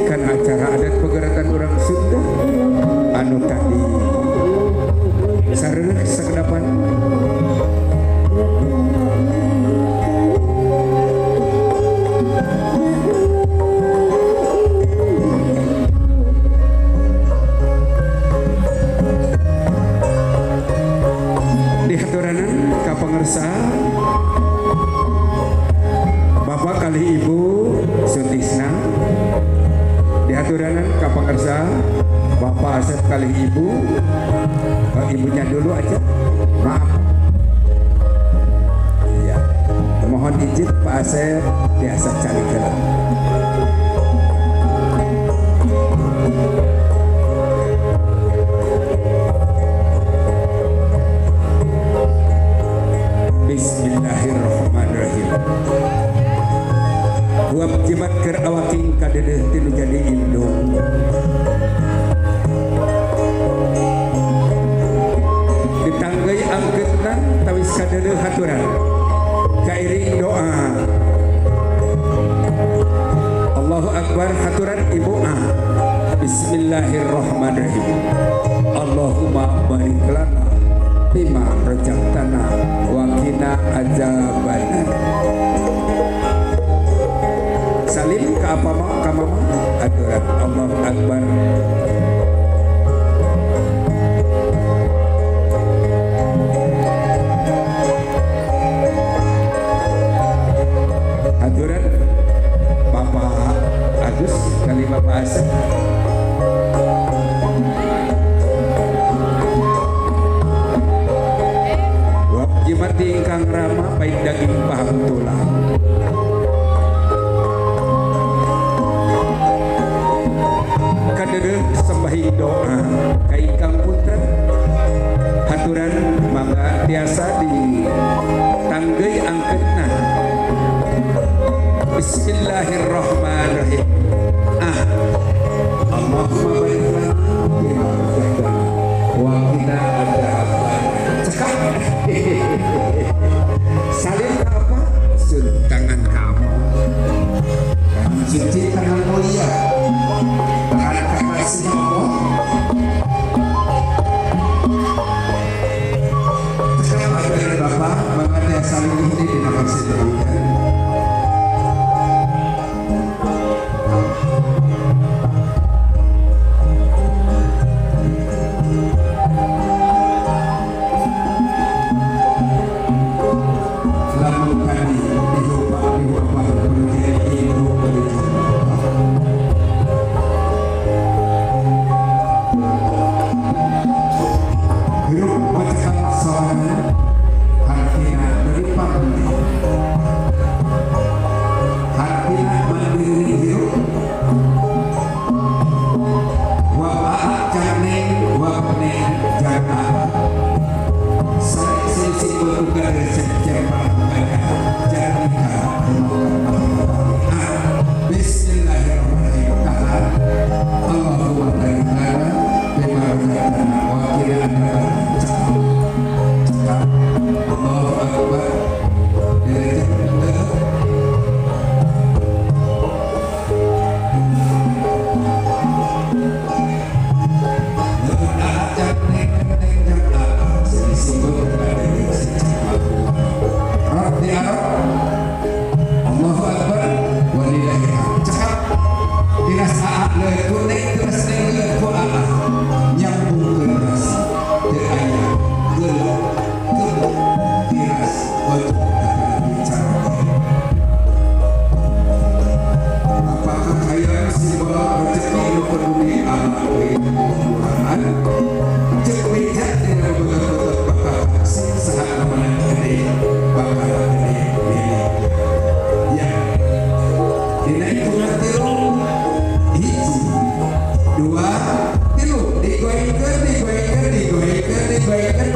kan acara adat pegeratan orang Sunda anu tadi sareng sakedapan dihaturanan ka pangersa Bapak kali Ibu Sutisna, dihaturanan ka pangersa Bapak Asep kali Ibu, ibunya dulu aja, maaf. Iya, mohon izin Pak Asep biasa cari gelang. Bismillahirrahmanirrahim. Buat jimat ker awaking kadedeh tinu jadi indung. Ditanggai angketna tawis kadedeh haturan. Kairing doa. Allahu Akbar haturan ibu a. Bismillahirrahmanirrahim. Allahumma barik lana bima razaqtana wa qina adzabannar. Salim ka apa mah ka mama aturan Allahu Akbar. Aturan Bapak Agus kali Bapak Asep. Wab jimat ingkang rama baik daging paham tulang. Kadedeh sembahing doa ka ingkang punten haturan mangga tiasa di tanggei angketna. Bismillahirrahmanirrahim. Allahumma barik lana bima razaqtana wa qina adzabannar. Cekak. Salim ka apa? Sun tangan kamu. Cincin tangan mulia. Bapak, makanya saling ini dinamasi terbuka. Dua, tilu, digoyangkan, digoyangkan, digoyangkan, digoyangkan,